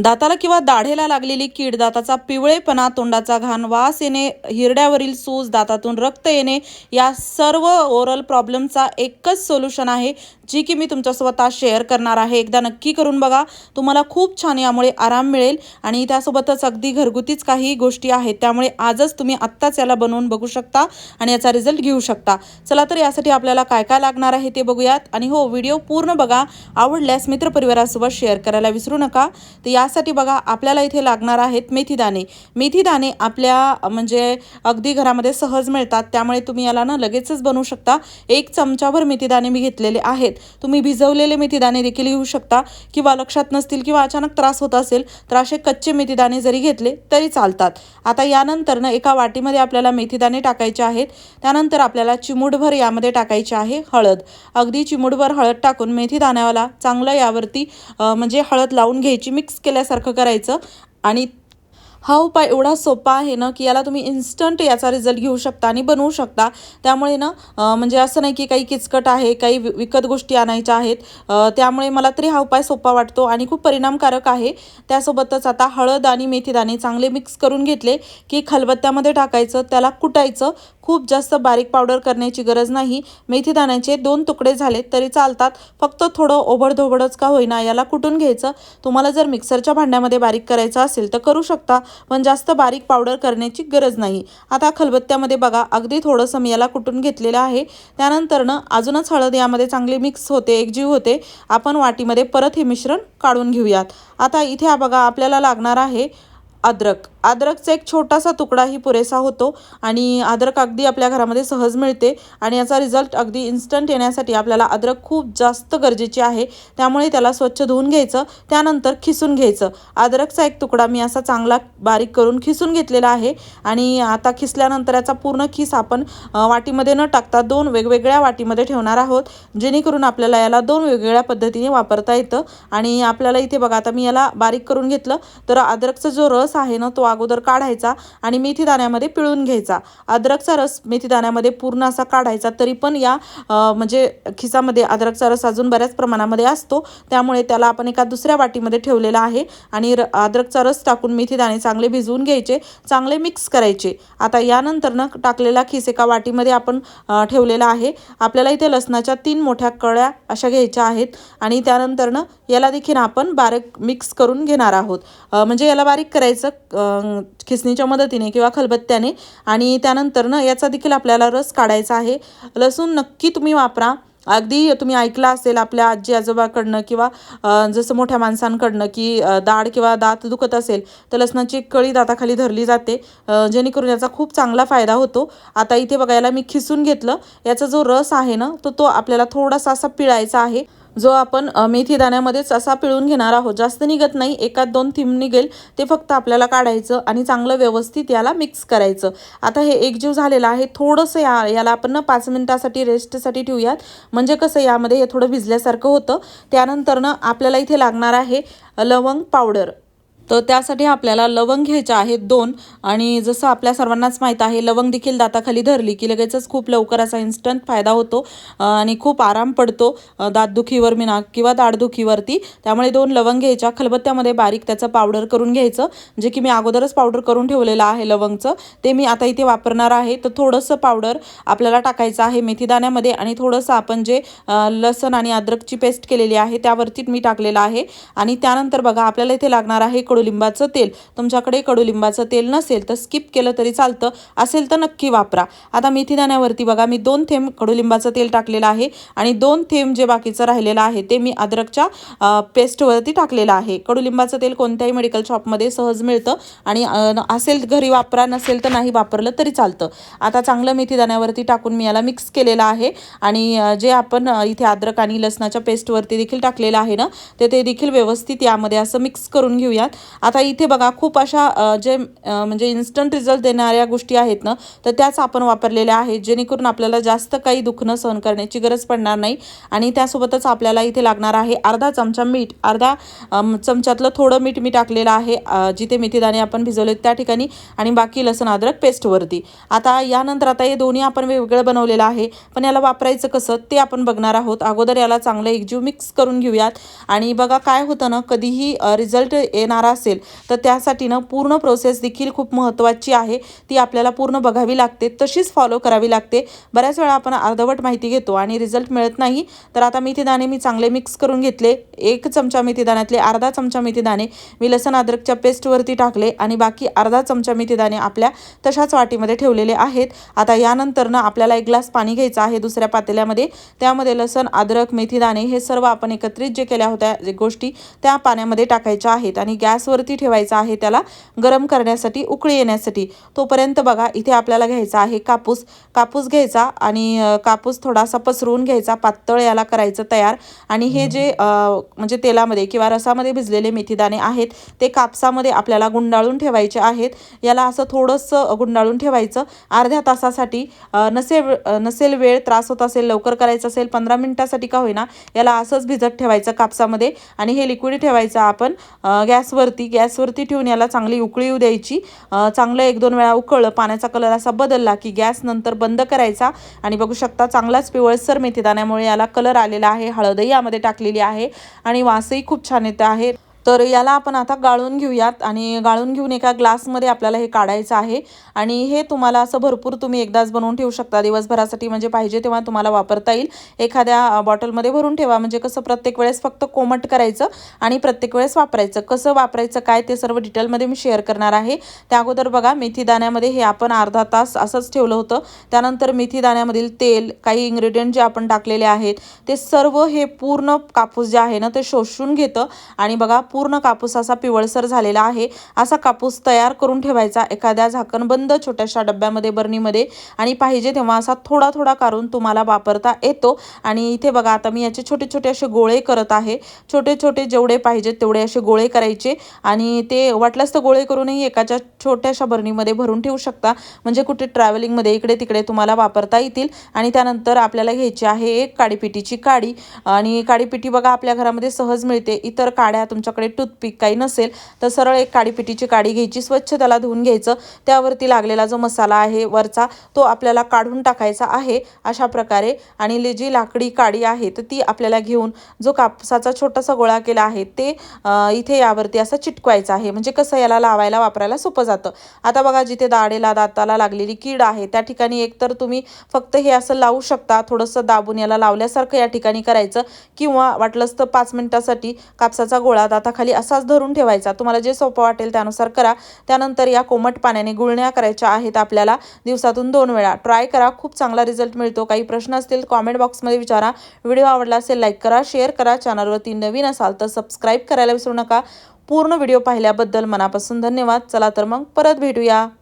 दाताला किंवा दाढेला लागलेली कीड, दाताचा पिवळेपणा, तोंडाचा घाण, वास येणे, हिरड्यावरील सूज, दातातून रक्त येणे, या सर्व ओरल प्रॉब्लेमचा एकच सोल्युशन आहे, जी की मी तुमच्यासोबत आज शेअर करणार आहे. एकदा नक्की करून बघा, तुम्हाला खूप छान यामुळे आराम मिळेल. आणि त्यासोबतच अगदी घरगुतीच काही गोष्टी आहेत, त्यामुळे आजच तुम्ही आत्ताच याला बनवून बघू शकता आणि याचा रिझल्ट घेऊ शकता. चला तर यासाठी आपल्याला काय काय लागणार आहे ते बघूयात. आणि हो, व्हिडिओ पूर्ण बघा. आवडल्यास मित्रपरिवारासोबत शेअर करायला विसरू नका. तर यासाठी बघा, आपल्याला इथे लागणार आहेत मेथीदाणे. मेथीदाणे आपल्या म्हणजे अगदी घरामध्ये सहज मिळतात, त्यामुळे तुम्ही याला ना लगेचच बनवू शकता. 1 चमचाभर मेथीदाणे मी घेतलेले आहेत. तुम्ही भिजवलेले मेथीदाणे देखील घेऊ शकता, किंवा लक्षात नसतील किंवा अचानक त्रास होत असेल तर असे कच्चे मेथीदाणे जरी घेतले तरी चालतात. आता यानंतर ना एका वाटीमध्ये आपल्याला मेथीदाणे टाकायचे आहेत. त्यानंतर आपल्याला चिमूटभर यामध्ये टाकायची आहे हळद. अगदी चिमूटभर हळद टाकून मेथीदाण्याला चांगलं यावरती म्हणजे हळद लावून घ्यायची, मिक्स केल्यासारखं करायचं. आणि हा उपाय एवढा सोपा आहे ना, की याला तुम्ही इन्स्टंट याचा रिझल्ट घेऊ शकता आणि बनवू शकता. त्यामुळे ना म्हणजे असं नाही की काही किचकट आहे, काही विकत गोष्टी आणायच्या आहेत. त्यामुळे मला तरी हा उपाय सोपा वाटतो आणि खूप परिणामकारक आहे. त्यासोबतच आता हळद आणि मेथीदाणे चांगले मिक्स करून घेतले की खलबत्त्यामध्ये टाकायचं, त्याला कुटायचं. खूप जास्त बारीक पावडर करण्याची गरज नाही. मेथीदाण्याचे 2 तुकडे झाले तरी चालतात. फक्त थोडं ओबडधोबडच का होईना याला कुटून घ्यायचं. तुम्हाला जर मिक्सरच्या भांड्यामध्ये बारीक करायचं असेल तर करू शकता, पण जास्त बारीक पावडर करण्याची गरज नाही. आता खलबत्त्यामध्ये बघा, अगदी थोडंसं मी याला कुटून घेतलेलं आहे. त्यानंतर ना अजूनच हळद यामध्ये चांगली मिक्स होते, एकजीव होते. आपण वाटीमध्ये परत हे मिश्रण काढून घेऊयात. आता इथे बघा, आपल्याला लागणार आहे अद्रक. अद्रकचा एक छोटासा तुकडाही पुरेसा होतो. आणि अद्रक अगदी आपल्या घरामध्ये सहज मिळते आणि याचा रिझल्ट अगदी इन्स्टंट येण्यासाठी आपल्याला अद्रक खूप जास्त गरजेची आहे. त्यामुळे त्याला स्वच्छ धुवून घ्यायचं, त्यानंतर खिसून घ्यायचं. अद्रकचा एक तुकडा मी असा चांगला बारीक करून खिसून घेतलेला आहे. आणि आता खिसल्यानंतर याचा पूर्ण खिस आपण वाटीमध्ये न टाकता 2 वेगवेगळ्या वाटीमध्ये ठेवणार आहोत, जेणेकरून आपल्याला याला 2 वेगवेगळ्या पद्धतीने वापरता येतं. आणि आपल्याला इथे बघा, आता मी याला बारीक करून घेतलं. तर अद्रकचा जो रस आहे ना, तो अगोदर काढायचा आणि मेथीदाण्यामध्ये पिळून घ्यायचा. अद्रकचा रस मेथीदाण्यामध्ये पूर्ण असा काढायचा. तरी पण या म्हणजे खिसामध्ये अद्रकचा रस अजून बऱ्याच प्रमाणामध्ये असतो, त्यामुळे त्याला आपण एका दुसऱ्या वाटीमध्ये ठेवलेला आहे. आणि अद्रकचा रस टाकून मेथीदाणे चांगले भिजवून घ्यायचे, चांगले मिक्स करायचे. आता यानंतर ना टाकलेला खिस एका वाटीमध्ये आपण ठेवलेला आहे. आपल्याला इथे लसणाच्या 3 मोठ्या कळ्या अशा घ्यायच्या आहेत. आणि त्यानंतर ना याला देखील आपण बारीक मिक्स करून घेणार आहोत. म्हणजे याला बारीक करायचं खिसणीच्या मदतीने किंवा खलबत्त्याने. आणि त्यानंतर ना याचा देखील आपल्याला रस काढायचा आहे. लसूण नक्की तुम्ही वापरा. अगदी तुम्ही ऐकलं असेल आपल्या आजी आजोबाकडनं किंवा जसं मोठ्या माणसांकडनं की दाढ किंवा दात दुखत असेल तर लसणाची कळी दाताखाली धरली जाते, जेणेकरून याचा खूप चांगला फायदा होतो. आता इथे बघायला मी खिसून घेतलं. याचा जो रस आहे ना, तो आपल्याला थोडासा असा पिळायचा आहे, जो आपण मेथीदाण्यामध्येच असा पिळून घेणार आहोत. जास्त निघत नाही, 1-2 थेंब निघेल ते फक्त आपल्याला काढायचं आणि चांगलं व्यवस्थित याला मिक्स करायचं. आता हे एकजीव झालेलं आहे. थोडंसं याला आपण ना 5 मिनिटासाठी रेस्टसाठी ठेवूयात, म्हणजे कसं यामध्ये हे थोडं भिजल्यासारखं होतं. त्यानंतर ना आपल्याला इथे लागणार आहे लवंग पावडर. तर त्यासाठी आपल्याला लवंग घ्यायच्या आहेत 2. आणि जसं आपल्या सर्वांनाच माहीत आहे, लवंग देखील दाताखाली धरली की लगेचच खूप लवकर असा इन्स्टंट फायदा होतो आणि खूप आराम पडतो दातदुखीवर म्हणा किंवा दाढदुखीवरती. त्यामुळे 2 लवंग घ्यायच्या, खलबत्त्यामध्ये बारीक त्याचं पावडर करून घ्यायचं, जे की मी अगोदरच पावडर करून ठेवलेलं आहे लवंगचं, ते मी आता इथे वापरणार आहे. तर थोडंसं पावडर आपल्याला टाकायचं आहे मेथीदाण्यामध्ये. आणि थोडंसं आपण जे लसण आणि अद्रकची पेस्ट केलेली आहे त्यावरती मी टाकलेलं आहे. आणि त्यानंतर बघा, आपल्याला इथे लागणार आहे कडुलिंबाचं तेल. तुमच्याकडे कडुलिंबाचं तेल नसेल तर स्किप केलं तरी चालतं, असेल तर नक्की वापरा. आता मेथीदाण्यावरती बघा, मी 2 थेंब कडुलिंबाचं तेल टाकलेलं आहे आणि 2 थेंब जे बाकीचं राहिलेलं आहे ते मी अद्रकच्या पेस्टवरती टाकलेलं आहे. कडुलिंबाचं तेल कोणत्याही मेडिकल शॉपमध्ये सहज मिळतं आणि असेल घरी वापरा, नसेल तर नाही वापरलं तरी चालतं. आता चांगलं मेथीदाण्यावरती टाकून मी याला मिक्स केलेलं आहे. आणि जे आपण इथे अद्रक आणि लसणाच्या पेस्टवरती देखील टाकलेलं आहे ना, ते देखील व्यवस्थित यामध्ये असं मिक्स करून घेऊयात. आता इथे बघा, खूप अशा जे म्हणजे इन्स्टंट रिझल्ट देणाऱ्या गोष्टी आहेत ना, तर त्याच आपण वापरलेल्या आहेत, जेणेकरून आपल्याला जास्त काही दुखणं सहन करण्याची गरज पडणार नाही. आणि त्यासोबतच आपल्याला इथे लागणार आहे अर्धा चमचा मीठ. अर्धा चमच्यातलं थोडं मीठ मी टाकलेलं आहे जिथे मेथीदाणे आपण भिजवले त्या ठिकाणी, आणि बाकी लसण अद्रक पेस्टवरती. आता यानंतर आता हे दोन्ही आपण वेगवेगळं बनवलेलं आहे, पण याला वापरायचं कसं ते आपण बघणार आहोत. अगोदर याला चांगलं एकजीव मिक्स करून घेऊयात. आणि बघा काय होतं ना, कधीही रिझल्ट येणारा असेल तर त्यासाठी ना पूर्ण प्रोसेस देखील खूप महत्त्वाची आहे, ती आपल्याला पूर्ण बघावी लागते, तशीच फॉलो करावी लागते. बऱ्याच वेळा आपण अर्धवट माहिती घेतो आणि रिझल्ट मिळत नाही. तर आता मेथी दाणे मी चांगले मिक्स करून घेतले. 1 चमचा मेथी दाण्यातले अर्धा चमचा मेथी दाणे मी लसण अद्रकच्या पेस्टवरती टाकले आणि बाकी अर्धा चमचा मेथी दाणे आपल्या तशाच वाटीमध्ये ठेवलेले आहेत. आता यानंतर ना आपल्याला 1 ग्लास पाणी घ्यायचं आहे दुसऱ्या पातेल्यामध्ये. त्यामध्ये लसण अद्रक मेथी दाणे हे सर्व आपण एकत्रित जे केल्या होत्या जे गोष्टी त्या पाण्यामध्ये टाकायच्या आहेत आणि गॅसवरती ठेवायचा आहे त्याला गरम करण्यासाठी, उकळी येण्यासाठी. तोपर्यंत बघा इथे आपल्याला घ्यायचा आहे कापूस घ्यायचा आणि कापूस थोडासा पसरवून घ्यायचा, पातळ याला करायचं तयार. आणि हे जे म्हणजे तेलामध्ये किंवा रसामध्ये भिजलेले मेथीदाणे आहेत ते कापसामध्ये आपल्याला गुंडाळून ठेवायचे आहेत. याला असं थोडंसं गुंडाळून ठेवायचं अर्ध्या तासासाठी. नसेल वेळ, त्रास होत असेल, लवकर करायचं असेल 15 मिनिटासाठी का होईना याला असंच भिजत ठेवायचं कापसामध्ये. आणि हे लिक्विड ठेवायचं आपण गॅसवरती ठेवून याला चांगली उकळी येऊ द्यायची. चांगलं 1-2 वेळा उकळलं, पाण्याचा कलर असा बदलला की गॅस नंतर बंद करायचा. आणि बघू शकता चांगलाच पिवळसर मेथीदाण्यामुळे याला कलर आलेला आहे. हळदही यामध्ये टाकलेली आहे आणि वासही खूप छान येत आहे. तर याला आपण आता गाळून घेऊयात आणि गाळून घेऊन एका ग्लासमध्ये आपल्याला हे काढायचं आहे. आणि हे तुम्हाला असं भरपूर तुम्ही एकदाच बनवून ठेवू शकता दिवसभरासाठी, म्हणजे पाहिजे तेव्हा तुम्हाला वापरता येईल. एखाद्या बॉटलमध्ये भरून ठेवा, म्हणजे कसं प्रत्येक वेळेस फक्त कोमट करायचं आणि प्रत्येक वेळेस वापरायचं. कसं वापरायचं काय ते सर्व डिटेलमध्ये मी शेअर करणार आहे. त्या अगोदर बघा मेथी दाण्यामध्ये हे आपण अर्धा तास असंच ठेवलं होतं. त्यानंतर मेथी दाण्यामधील तेल, काही इन्ग्रेडियंट जे आपण टाकलेले आहेत ते सर्व हे पूर्ण कापूस जे आहे ना ते शोषून घेतं. आणि बघा पूर्ण कापूस असा पिवळसर झालेला आहे. असा कापूस तयार करून ठेवायचा एखाद्या झाकणबंद छोट्याशा डब्यामध्ये, बरणीमध्ये. आणि पाहिजे तेव्हा असा थोडा थोडा काढून तुम्हाला वापरता येतो. आणि इथे बघा आता मी याचे छोटे छोटे असे गोळे करत आहे. छोटे छोटे जेवढे पाहिजेत तेवढे असे गोळे करायचे आणि ते वाटलंच तर गोळे करूनही एकाच्या छोट्याशा बरणीमध्ये भरून ठेवू शकता, म्हणजे कुठे ट्रॅव्हलिंगमध्ये इकडे तिकडे तुम्हाला वापरता येतील. आणि त्यानंतर आपल्याला घ्यायची आहे एक काडीपिटीची काडी. आणि काडीपिटी बघा आपल्या घरामध्ये सहज मिळते. इतर काड्या तुमच्याकडे टूथपिक काही नसेल तर सरळ एक काडीपिटीची काडी घ्यायची, स्वच्छ त्याला धुवून घ्यायचं. त्यावरती लागलेला जो मसाला आहे वरचा तो आपल्याला काढून टाकायचा आहे अशा प्रकारे. आणि जी लाकडी काडी आहे तर ती आपल्याला घेऊन जो कापसाचा छोटासा गोळा केला आहे ते इथे यावरती असं चिटकवायचं आहे, म्हणजे कसं याला लावायला वापरायला सोपं जातं. आता बघा जिथे दाताला लागलेली कीड आहे त्या ठिकाणी एकतर तुम्ही फक्त हे असं लावू शकता, थोडंसं दाबून याला लावल्यासारखं या ठिकाणी करायचं, किंवा वाटलंच तर 5 मिनिटासाठी कापसाचा गोळा दाताखाली असाच धरून ठेवायचा. तुम्हाला जे सोपं वाटेल त्यानुसार करा. त्यानंतर या कोमट पाण्याने गुळण्या करायच्या आहेत आपल्याला दिवसातून 2 वेळा. ट्राय करा, खूप चांगला रिझल्ट मिळतो. काही प्रश्न असतील कॉमेंट बॉक्समध्ये विचारा. व्हिडिओ आवडला असेल लाईक करा, शेअर करा. चॅनलवरती नवीन असाल तर सबस्क्राईब करायला विसरू नका. पूर्ण व्हिडिओ पाहिल्याबद्दल मनापासून धन्यवाद. चला तर मग परत भेटूया.